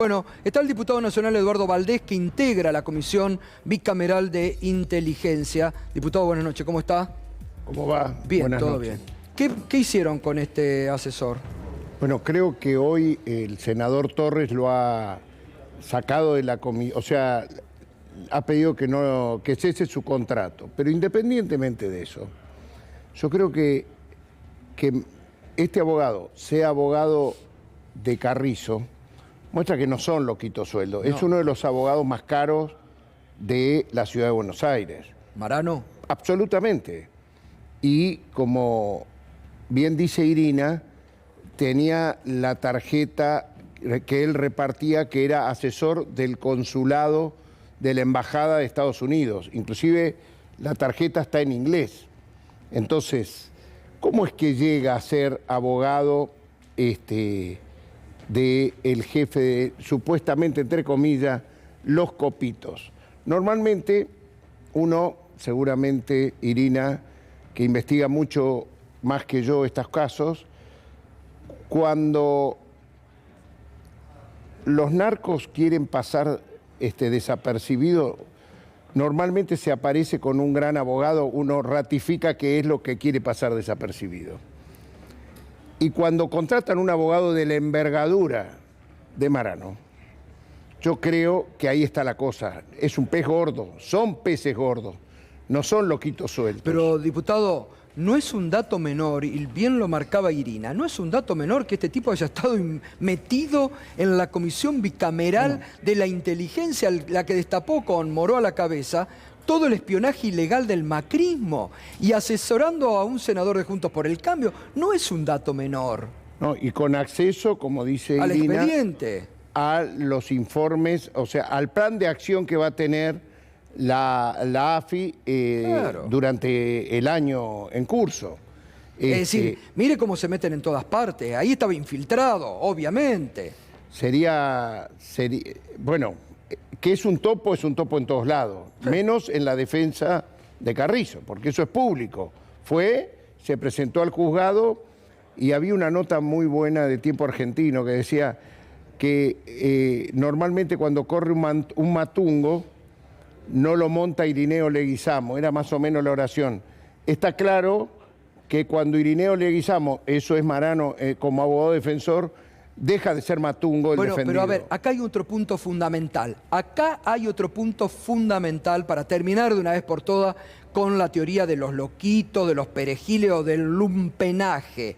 Bueno, está el diputado nacional Eduardo Valdés, que integra la Comisión Bicameral de Inteligencia. Diputado, buenas noches, ¿cómo está? ¿Cómo va? Bien, Buenas todo noches. bien. ¿Qué hicieron con este asesor? Bueno, creo que hoy el senador Torres lo ha sacado de la comisión, o sea, ha pedido que cese su contrato. Pero independientemente de eso, yo creo que este abogado sea abogado de Carrizo, muestra que no son loquitos sueldos. No. Es uno de los abogados más caros de la ciudad de Buenos Aires. ¿Marano? Absolutamente. Y como bien dice Irina, tenía la tarjeta que él repartía, que era asesor del consulado de la Embajada de Estados Unidos. Inclusive la tarjeta está en inglés. Entonces, ¿cómo es que llega a ser abogado del jefe de, supuestamente, entre comillas, los copitos? Normalmente uno, seguramente Irina, que investiga mucho más que yo estos casos, cuando los narcos quieren pasar desapercibido, normalmente se aparece con un gran abogado, uno ratifica que es lo que quiere pasar desapercibido. Y cuando contratan un abogado de la envergadura de Marano, yo creo que ahí está la cosa. Es un pez gordo, son peces gordos, no son loquitos sueltos. Pero, diputado, no es un dato menor, y bien lo marcaba Irina, no es un dato menor que este tipo haya estado metido en la Comisión Bicameral de la Inteligencia, la que destapó con Moró a la cabeza todo el espionaje ilegal del macrismo, y asesorando a un senador de Juntos por el Cambio. No es un dato menor. No, y con acceso, como dice Irina, al expediente, a los informes, o sea, al plan de acción que va a tener la AFI claro, durante el año en curso. Es decir, mire cómo se meten en todas partes. Ahí estaba infiltrado, obviamente. Bueno, que es un topo en todos lados, menos en la defensa de Carrizo, porque eso es público. Se presentó al juzgado y había una nota muy buena de Tiempo Argentino que decía que normalmente cuando corre un matungo, no lo monta Irineo Leguizamo, era más o menos la oración. Está claro que cuando Irineo Leguizamo, eso es Marano como abogado defensor, deja de ser matungo el defendido. Pero a ver, acá hay otro punto fundamental. Acá hay otro punto fundamental para terminar de una vez por todas con la teoría de los loquitos, de los perejiles o del lumpenaje.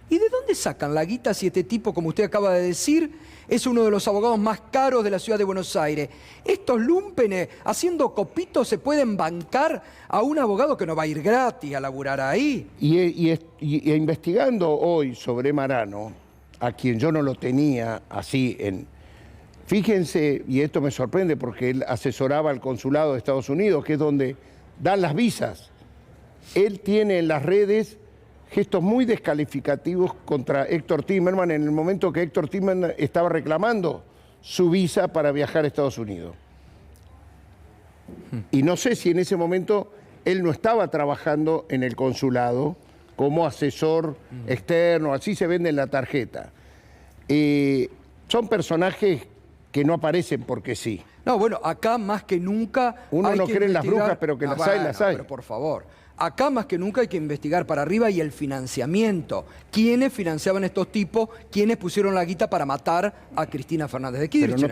¿Y de dónde sacan la guita si este tipo, como usted acaba de decir, es uno de los abogados más caros de la ciudad de Buenos Aires? Estos lumpenes, haciendo copitos, se pueden bancar a un abogado que no va a ir gratis a laburar ahí. Y investigando hoy sobre Marano, a quien yo no lo tenía así en... Fíjense, y esto me sorprende porque él asesoraba al consulado de Estados Unidos, que es donde dan las visas. Él tiene en las redes gestos muy descalificativos contra Héctor Timerman en el momento que Héctor Timerman estaba reclamando su visa para viajar a Estados Unidos. Y no sé si en ese momento él no estaba trabajando en el consulado como asesor externo, así se vende en la tarjeta. Son personajes que no aparecen porque sí. No, bueno, acá más que nunca... Uno no cree en las brujas, pero que las hay, las hay. Pero por favor, acá más que nunca hay que investigar para arriba y el financiamiento. ¿Quiénes financiaban estos tipos? ¿Quiénes pusieron la guita para matar a Cristina Fernández de Kirchner? Pero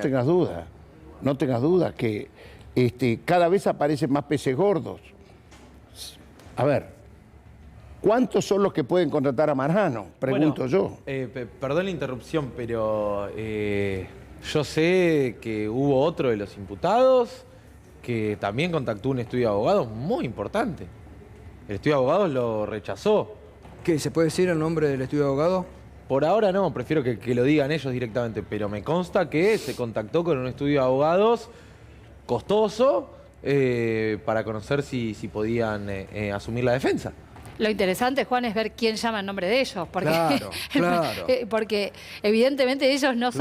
no tengas duda que cada vez aparecen más peces gordos. A ver, ¿cuántos son los que pueden contratar a Marano? Pregunto yo. Perdón la interrupción, pero yo sé que hubo otro de los imputados que también contactó un estudio de abogados muy importante. El estudio de abogados lo rechazó. ¿Qué? ¿Se puede decir el nombre del estudio de abogados? Por ahora no, prefiero que lo digan ellos directamente, pero me consta que se contactó con un estudio de abogados costoso para conocer si podían asumir la defensa. Lo interesante, Juan, es ver quién llama en nombre de ellos, porque, Claro. porque evidentemente ellos no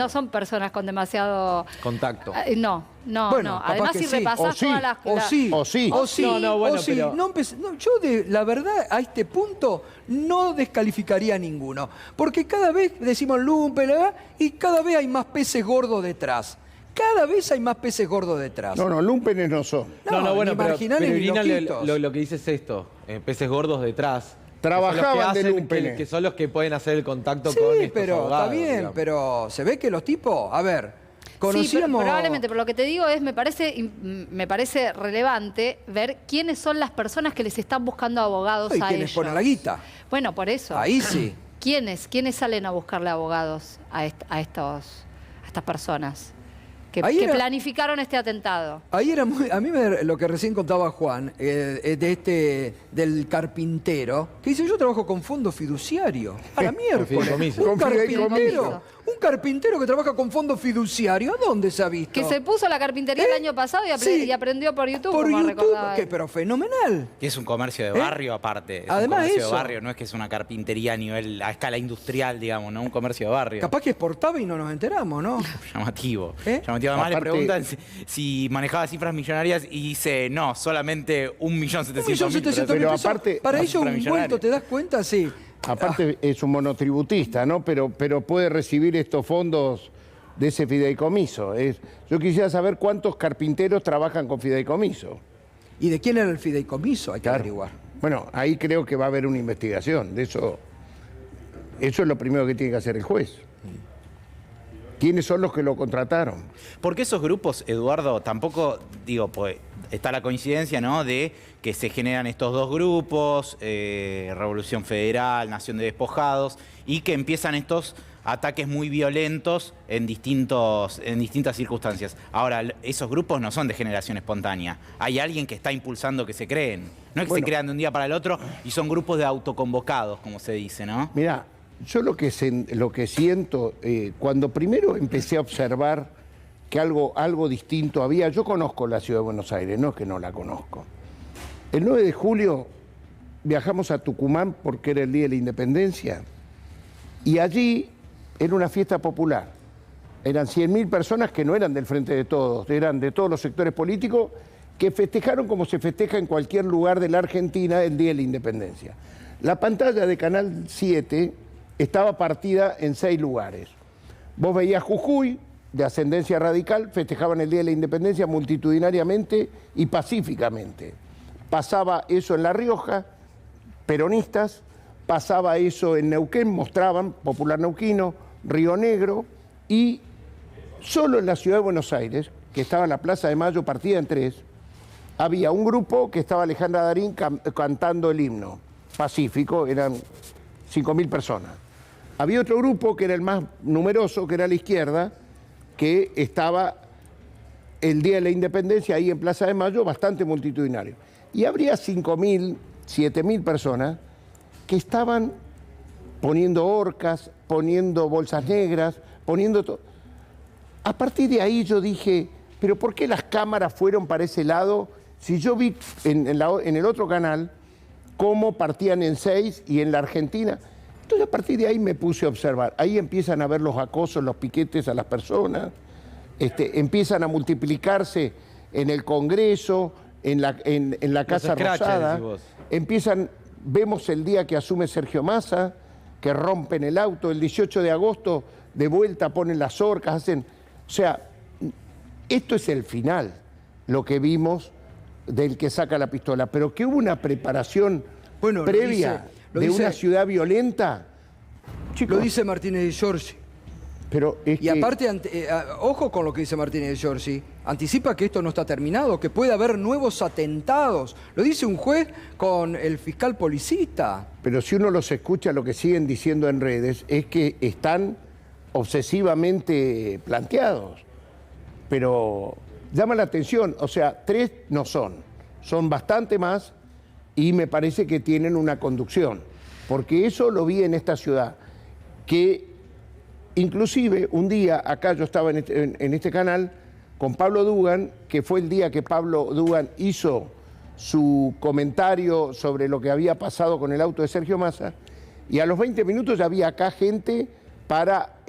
son personas con demasiado Contacto. No. Bueno, capaz Además, que si sí. repasás todas las... O sí. Pero... yo la verdad a este punto no descalificaría a ninguno, porque cada vez decimos lumpen, y cada vez hay más peces gordos detrás. Cada vez hay más peces gordos detrás. No, lumpenes no son. Ni marginales ni Irina, loquitos. lo que dice es esto, peces gordos detrás. Trabajaban de lumpenes. Que son los que pueden hacer el contacto Sí, con estos pero abogados, está bien, digamos. pero se ve que los tipos, a ver, Sí, conocíamos... probablemente, pero lo que te digo es, me parece relevante ver quiénes son las personas que les están buscando abogados ¿Y a quiénes ellos. ponen la guita? Bueno, por eso. Ahí sí. ¿Quiénes salen a buscarle abogados a estas personas que Ahí era- planificaron este atentado? Ahí era muy... A mí lo que recién contaba Juan, del carpintero, que dice, yo trabajo con fondo fiduciario. A la miércoles. fideicomiso. Un Con fideicomiso. carpintero que trabaja con fondo fiduciario, ¿a dónde se ha visto? Que se puso la carpintería el año pasado Sí. y aprendió por YouTube. Por como YouTube, recordaba él. pero fenomenal. Que es un comercio de barrio aparte. Es Además un comercio eso. de barrio, no es que es una carpintería a escala industrial, digamos, ¿no? Un comercio de barrio. Capaz que exportaba y no nos enteramos, ¿no? Llamativo. ¿Eh? Llamativo. Además Aparte- le preguntan si manejaba cifras millonarias y dice, no, solamente 1.700.000. Pero pesos. aparte- Para una ello cifra un millonaria. vuelto, ¿te das cuenta? Sí. Aparte es un monotributista, ¿no? Pero puede recibir estos fondos de ese fideicomiso. Yo quisiera saber cuántos carpinteros trabajan con fideicomiso. ¿Y de quién era el fideicomiso? Hay que Claro. averiguar. Bueno, ahí creo que va a haber una investigación. Eso es lo primero que tiene que hacer el juez. ¿Quiénes son los que lo contrataron? Porque esos grupos, Eduardo, tampoco, digo, pues está la coincidencia, ¿no? De que se generan estos dos grupos, Revolución Federal, Nación de Despojados, y que empiezan estos ataques muy violentos en distintas circunstancias. Ahora, esos grupos no son de generación espontánea. Hay alguien que está impulsando que se creen. No es que se crean de un día para el otro y son grupos de autoconvocados, como se dice, ¿no? Mirá, yo lo que siento, cuando primero empecé a observar que algo distinto había, yo conozco la ciudad de Buenos Aires, no es que no la conozco. El 9 de julio viajamos a Tucumán porque era el Día de la Independencia y allí era una fiesta popular. Eran 100.000 personas que no eran del Frente de Todos, eran de todos los sectores políticos que festejaron como se festeja en cualquier lugar de la Argentina el Día de la Independencia. La pantalla de Canal 7 estaba partida en 6 lugares. Vos veías Jujuy, de ascendencia radical, festejaban el Día de la Independencia multitudinariamente y pacíficamente. Pasaba eso en La Rioja, peronistas, pasaba eso en Neuquén, mostraban, Popular Neuquino, Río Negro, y solo en la ciudad de Buenos Aires, que estaba en la Plaza de Mayo partida en 3, había un grupo que estaba Alejandra Darín cantando el himno pacífico, eran 5.000 personas. Había otro grupo que era el más numeroso, que era la izquierda, que estaba el Día de la Independencia ahí en Plaza de Mayo, bastante multitudinario. Y habría 5.000, 7.000 personas que estaban poniendo horcas, poniendo bolsas negras, poniendo todo. A partir de ahí yo dije, pero ¿por qué las cámaras fueron para ese lado? Si yo vi en el otro canal cómo partían en 6 y en la Argentina. Entonces a partir de ahí me puse a observar. Ahí empiezan a ver los acosos, los piquetes a las personas, empiezan a multiplicarse en el Congreso, en la Casa scratches, Rosada. decís vos. Vemos el día que asume Sergio Massa, que rompen el auto, el 18 de agosto de vuelta ponen las horcas, hacen... O sea, esto es el final, lo que vimos del que saca la pistola, pero que hubo una preparación Bueno, previa lo de dice- una ciudad violenta. Chicos, Lo dice Martínez de Giorgi. pero es Y que- aparte, ojo con lo que dice Martínez de Giorgi, anticipa que esto no está terminado, que puede haber nuevos atentados. Lo dice un juez con el fiscal policista. Pero si uno los escucha, lo que siguen diciendo en redes es que están obsesivamente planteados. Pero llama la atención, o sea, 3 no son bastante más y me parece que tienen una conducción. Porque eso lo vi en esta ciudad, que inclusive un día, acá yo estaba en este canal, con Pablo Dugan, que fue el día que Pablo Dugan hizo su comentario sobre lo que había pasado con el auto de Sergio Massa, y a los 20 minutos ya había acá gente para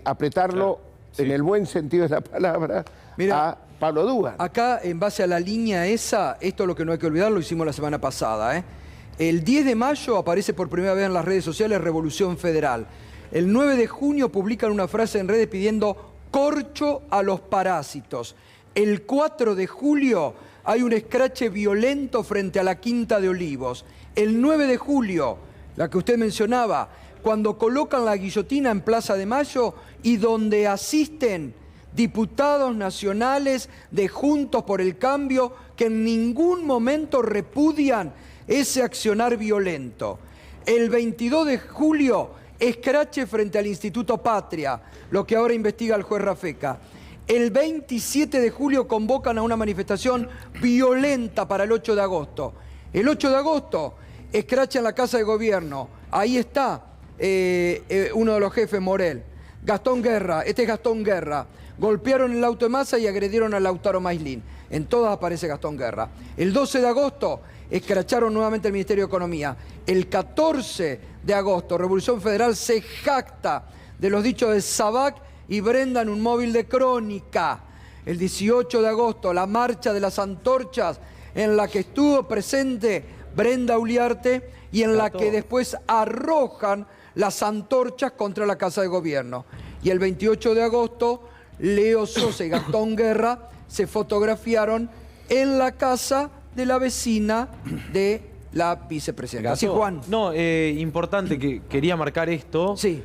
apretarlo, en el buen sentido de la palabra, Mira, a Pablo Dugan. Acá, en base a la línea esa, esto es lo que no hay que olvidar, lo hicimos la semana pasada, ¿eh? El 10 de mayo aparece por primera vez en las redes sociales Revolución Federal. El 9 de junio publican una frase en redes pidiendo corcho a los parásitos. El 4 de julio hay un escrache violento frente a la Quinta de Olivos. El 9 de julio, la que usted mencionaba, cuando colocan la guillotina en Plaza de Mayo y donde asisten diputados nacionales de Juntos por el Cambio que en ningún momento repudian ese accionar violento. El 22 de julio, escrache frente al Instituto Patria, lo que ahora investiga el juez Rafeca. El 27 de julio convocan a una manifestación violenta para el 8 de agosto. El 8 de agosto, escrache en la Casa de Gobierno. Ahí está uno de los jefes, Morel. Gastón Guerra, este es Gastón Guerra. Golpearon el auto de Massa y agredieron a Lautaro Maislin. En todas aparece Gastón Guerra. El 12 de agosto, escracharon nuevamente el Ministerio de Economía. El 14 de agosto, Revolución Federal se jacta de los dichos de Sabac y Brenda en un móvil de Crónica. El 18 de agosto, la marcha de las antorchas en la que estuvo presente Brenda Uliarte y en la que después arrojan las antorchas contra la Casa de Gobierno. Y el 28 de agosto, Leo Sosa y Gastón Guerra se fotografiaron en la casa de la vecina de la vicepresidenta. Así, Juan. No, importante, que quería marcar esto. Sí.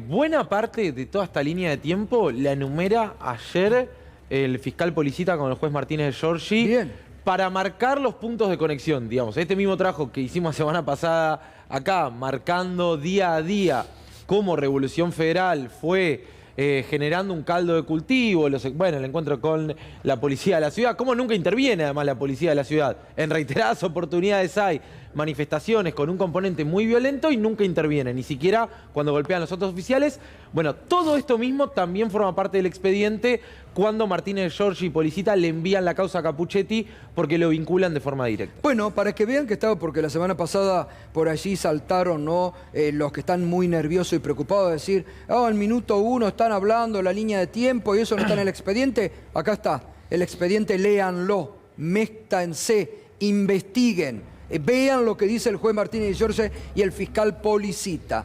Buena parte de toda esta línea de tiempo la enumera ayer el fiscal Policita con el juez Martínez de Giorgi. Bien. Para marcar los puntos de conexión, digamos. Este mismo trabajo que hicimos la semana pasada acá, marcando día a día cómo Revolución Federal fue generando un caldo de cultivo, bueno, el encuentro con la policía de la ciudad, cómo nunca interviene además la policía de la ciudad. En reiteradas oportunidades hay manifestaciones con un componente muy violento y nunca interviene, ni siquiera cuando golpean a los otros oficiales. Bueno, todo esto mismo también forma parte del expediente cuando Martínez Giorgi y Policita le envían la causa a Capuchetti porque lo vinculan de forma directa. Bueno, para que vean que estaba, porque la semana pasada por allí saltaron, ¿no? Los que están muy nerviosos y preocupados de decir, al minuto 1 están hablando la línea de tiempo y eso no está en el expediente. Acá está, el expediente, léanlo, métanse, investiguen, vean lo que dice el juez Martínez de Giorgi y el fiscal Policita.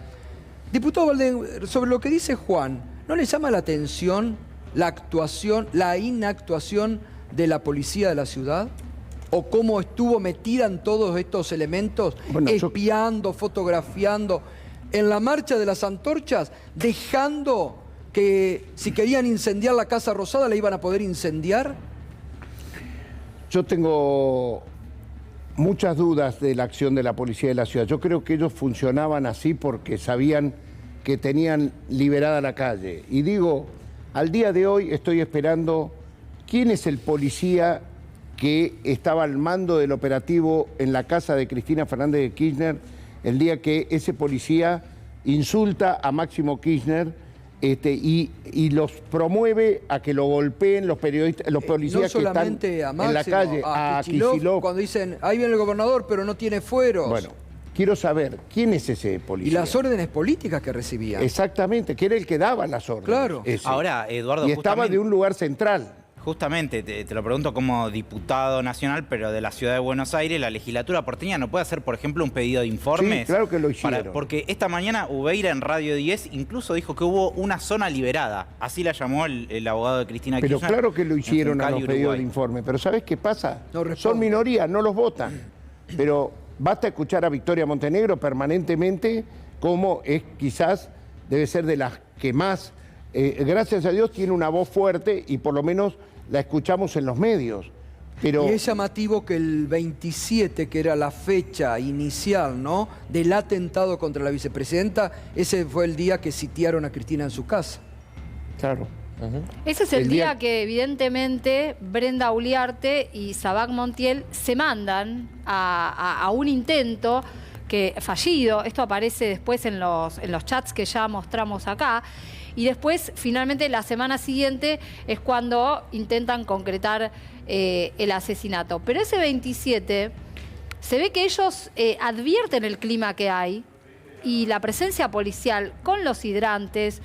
Diputado Valdés, sobre lo que dice Juan, ¿no le llama la atención la actuación, la inactuación de la policía de la ciudad? ¿O cómo estuvo metida en todos estos elementos, espiando, fotografiando, en la marcha de las antorchas, dejando que si querían incendiar la Casa Rosada la iban a poder incendiar? Yo tengo muchas dudas de la acción de la policía de la ciudad. Yo creo que ellos funcionaban así porque sabían que tenían liberada la calle. Y digo, al día de hoy estoy esperando quién es el policía que estaba al mando del operativo en la casa de Cristina Fernández de Kirchner el día que ese policía insulta a Máximo Kirchner y los promueve a que lo golpeen los periodistas, los policías no solamente que están a Máximo, en la calle, a Kicillof. Cuando dicen, ahí viene el gobernador, pero no tiene fueros. Bueno, quiero saber, ¿quién es ese policía? Y las órdenes políticas que recibía. Exactamente, que era el que daba las órdenes. Claro. Ese. Ahora, Eduardo, y estaba de un lugar central. Justamente, te lo pregunto como diputado nacional, pero de la ciudad de Buenos Aires, la legislatura porteña no puede hacer, por ejemplo, un pedido de informes. Sí, claro que lo hicieron. Porque esta mañana Ubeira en Radio 10 incluso dijo que hubo una zona liberada. Así la llamó el abogado de Cristina Pero Kirchner. claro que lo hicieron a los Uruguay. pedidos de informe. Pero ¿sabes qué pasa? No responden. Son minorías, no los votan. Pero basta escuchar a Victoria Montenegro permanentemente, como es quizás, debe ser de las que más, gracias a Dios, tiene una voz fuerte y por lo menos la escuchamos en los medios. Pero... Y es llamativo que el 27, que era la fecha inicial, ¿no?, del atentado contra la vicepresidenta, ese fue el día que sitiaron a Cristina en su casa. Claro. Ese es el día que evidentemente Brenda Uliarte y Sabac Montiel se mandan a un intento que fallido. Esto aparece después en los chats que ya mostramos acá. y después, finalmente, la semana siguiente es cuando intentan concretar el asesinato. Pero ese 27, se ve que ellos advierten el clima que hay y la presencia policial con los hidrantes,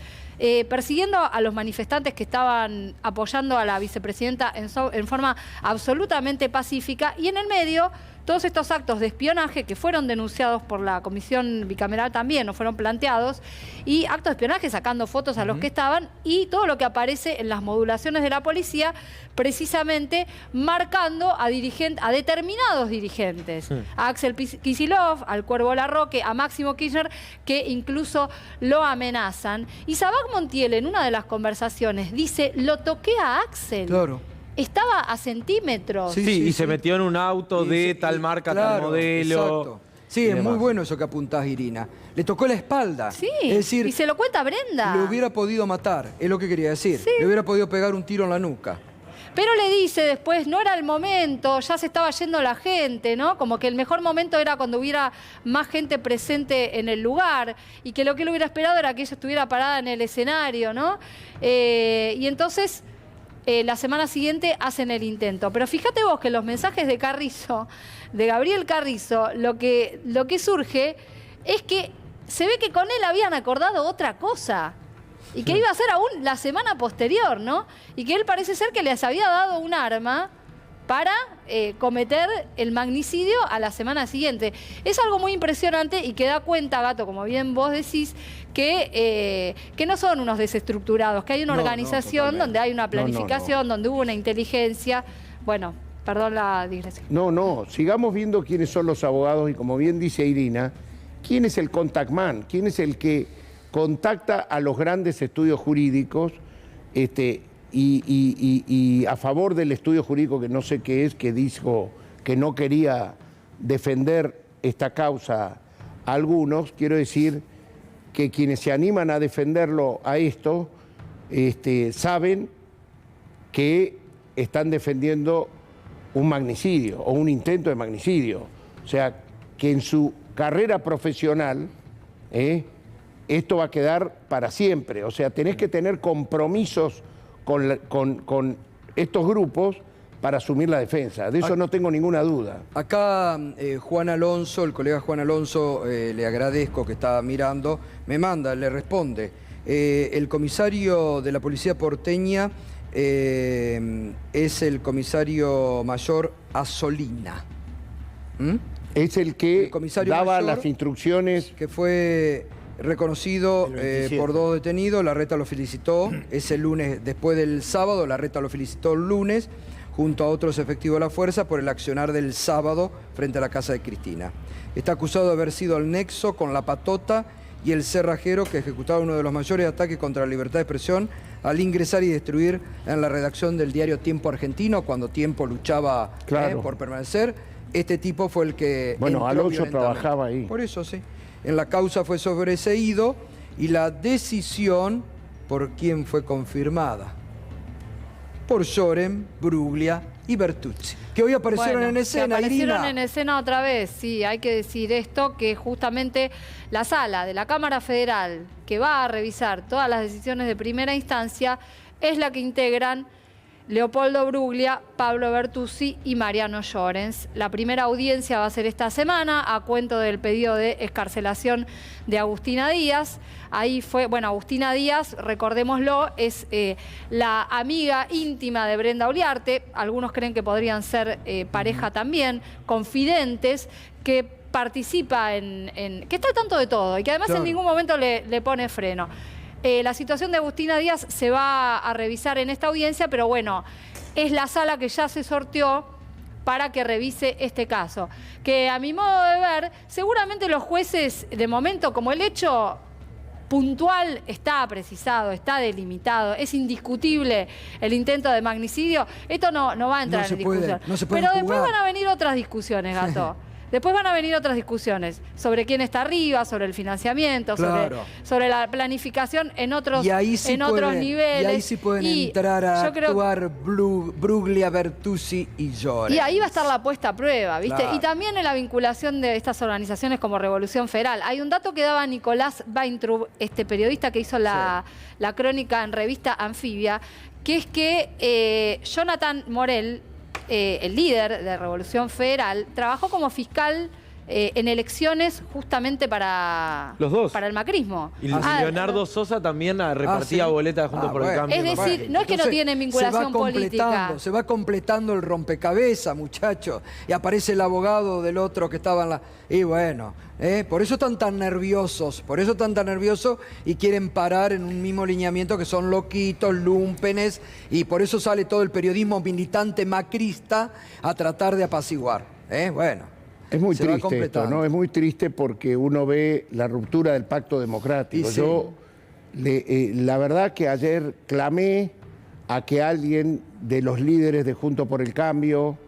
persiguiendo a los manifestantes que estaban apoyando a la vicepresidenta en forma absolutamente pacífica, y en el medio todos estos actos de espionaje que fueron denunciados por la comisión bicameral también, no fueron planteados, y actos de espionaje sacando fotos a los que estaban, y todo lo que aparece en las modulaciones de la policía, precisamente marcando a determinados dirigentes, a Axel Kicillof, al Cuervo Larroque, a Máximo Kirchner, que incluso lo amenazan. Y Sabac Montiel, en una de las conversaciones, dice: lo toqué a Axel. Claro. Estaba a centímetros. Sí, y se metió en un auto de tal marca, tal modelo. Exacto. Sí, es muy bueno eso que apuntás, Irina. Le tocó la espalda. Sí, es decir, y se lo cuenta Brenda. le hubiera podido matar, es lo que quería decir. Sí. Le hubiera podido pegar un tiro en la nuca. Pero le dice después, no era el momento, ya se estaba yendo la gente, ¿no? Como que el mejor momento era cuando hubiera más gente presente en el lugar, y que lo que él hubiera esperado era que ella estuviera parada en el escenario, ¿no? Y entonces, la semana siguiente hacen el intento. Pero fíjate vos que los mensajes de Carrizo, de Gabriel Carrizo, lo que surge es que se ve que con él habían acordado otra cosa. Y que iba a ser aún la semana posterior, ¿no? Y que él parece ser que les había dado un arma para cometer el magnicidio a la semana siguiente. Es algo muy impresionante y que da cuenta, Gato, como bien vos decís, que no son unos desestructurados, que hay una organización donde hay una planificación, donde hubo una inteligencia. Bueno, perdón la digresión. No, sigamos viendo quiénes son los abogados y, como bien dice Irina, quién es el contact man, quién es el que contacta a los grandes estudios jurídicos y a favor del estudio jurídico, que no sé qué es, que dijo que no quería defender esta causa a algunos. Quiero decir que quienes se animan a defenderlo a esto saben que están defendiendo un magnicidio o un intento de magnicidio. O sea, que en su carrera profesional esto va a quedar para siempre. O sea, tenés que tener compromisos con estos grupos para asumir la defensa. De eso no tengo ninguna duda. Acá Juan Alonso, el colega Juan Alonso, le agradezco que está mirando, me manda, le responde. El comisario de la policía porteña es el comisario mayor Asolina. Es el que daba mayor, las instrucciones. que fue reconocido por 2 detenidos. Larreta lo felicitó ese lunes, después del sábado. Larreta lo felicitó el lunes junto a otros efectivos de la fuerza por el accionar del sábado frente a la casa de Cristina. Está acusado de haber sido el nexo con la Patota y el cerrajero que ejecutaba uno de los mayores ataques contra la libertad de expresión al ingresar y destruir en la redacción del diario Tiempo Argentino, cuando Tiempo luchaba por permanecer. Este tipo fue el que... Bueno, Alonso trabajaba ahí. Por eso, sí. En la causa fue sobreseído y la decisión, ¿por quién fue confirmada? Por Lloren, Bruglia y Bertuzzi, que hoy aparecieron en escena, aparecieron Irina. en escena otra vez, sí, hay que decir esto, que justamente la sala de la Cámara Federal, que va a revisar todas las decisiones de primera instancia, es la que integran Leopoldo Bruglia, Pablo Bertuzzi y Mariano Llorens. La primera audiencia va a ser esta semana, a cuento del pedido de excarcelación de Agustina Díaz. Ahí fue, bueno, Agustina Díaz, recordémoslo, es la amiga íntima de Brenda Uliarte. Algunos creen que podrían ser pareja también, confidentes, que participa que está al tanto de todo y que además en ningún momento le pone freno. La situación de Agustina Díaz se va a revisar en esta audiencia, pero bueno, es la sala que ya se sorteó para que revise este caso. Que a mi modo de ver, seguramente los jueces, de momento, como el hecho puntual está precisado, está delimitado, es indiscutible el intento de magnicidio, esto no va a entrar en discusión. No se pueden pero después jugar. van a venir otras discusiones, Gato. Después van a venir otras discusiones sobre quién está arriba, sobre el financiamiento, Claro. sobre la planificación en otros, Y ahí sí otros pueden, niveles. y ahí sí pueden Y entrar a yo creo- actuar Bruglia, Bertuzzi y Llorens. Y ahí va a estar la puesta a prueba, ¿viste? Claro. Y también en la vinculación de estas organizaciones como Revolución Federal. Hay un dato que daba Nicolás Weintraub, este periodista que hizo la crónica en revista Anfibia, que es que Jonathan Morel, el líder de Revolución Federal, trabajó como fiscal en elecciones justamente para, Los dos. para el macrismo. Y Ah, Leonardo Sosa también repartía sí. boletas junto por el bueno. cambio. Es me decir, parece. no es que no tienen vinculación política. Se va completando el rompecabezas, muchachos. Y aparece el abogado del otro que estaba en la... Y bueno, por eso están tan nerviosos. Por eso están tan nerviosos y quieren parar en un mismo lineamiento que son loquitos, lúmpenes. Y por eso sale todo el periodismo militante macrista a tratar de apaciguar. Bueno. Es muy se va triste esto, completando. ¿no? Es muy triste porque uno ve la ruptura del pacto democrático. Y sí. Yo, la verdad que ayer clamé a que alguien de los líderes de Juntos por el Cambio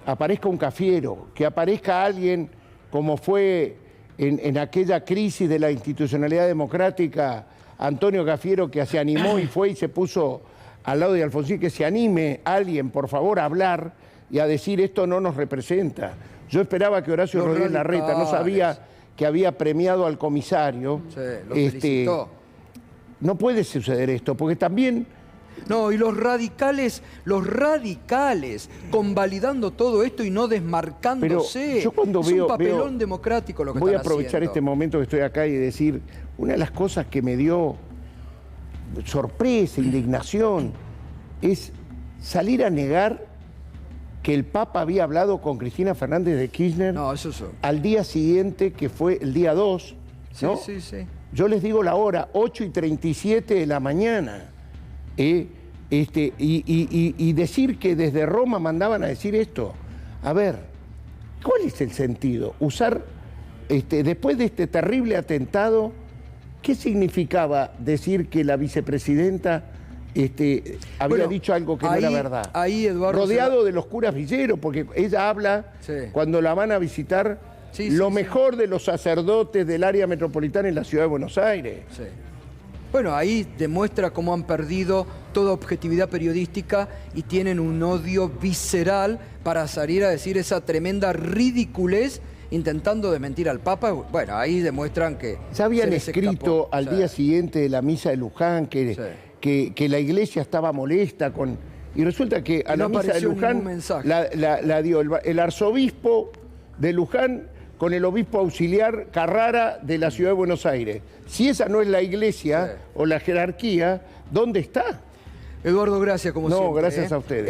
aparezca un Cafiero, que aparezca alguien como fue en aquella crisis de la institucionalidad democrática, Antonio Cafiero, que se animó y fue y se puso al lado de Alfonsín, que se anime alguien, por favor, a hablar y a decir esto no nos representa. Yo esperaba que Horacio Los Rodríguez Larreta, no radicales. sabía que había premiado al comisario. Sí, lo felicitó. No puede suceder esto, porque también No, y los radicales, convalidando todo esto y no desmarcándose. Pero yo cuando es veo- un papelón veo- democrático lo que voy a están aprovechar haciendo. este momento que estoy acá y decir, una de las cosas que me dio sorpresa, indignación, es salir a negar que el Papa había hablado con Cristina Fernández de Kirchner No, eso es... al día siguiente, que fue el día 2, Sí, ¿no? sí, sí. Yo les digo la hora, 8:37 de la mañana. Y decir que desde Roma mandaban a decir esto. A ver, ¿cuál es el sentido? Usar, después de este terrible atentado, ¿qué significaba decir que la vicepresidenta había Bueno, dicho algo que no era verdad? ahí, Eduardo, rodeado de los curas villeros, porque ella habla, Sí. cuando la van a visitar, Sí, lo sí, mejor de los sacerdotes del área metropolitana en la ciudad de Buenos Aires. Sí. Bueno, ahí demuestra cómo han perdido toda objetividad periodística y tienen un odio visceral para salir a decir esa tremenda ridiculez intentando desmentir al Papa. Bueno, ahí demuestran que Ya habían se les escrito escapó. al Sí. día siguiente de la misa de Luján que la iglesia estaba molesta con... Y resulta que a Y no la misa de apareció Luján ningún mensaje. la dio el arzobispo de Luján con el obispo auxiliar Carrara de la ciudad de Buenos Aires. Si esa no es la iglesia Sí. o la jerarquía, ¿dónde está? Eduardo, gracias como No, siempre. gracias a ustedes.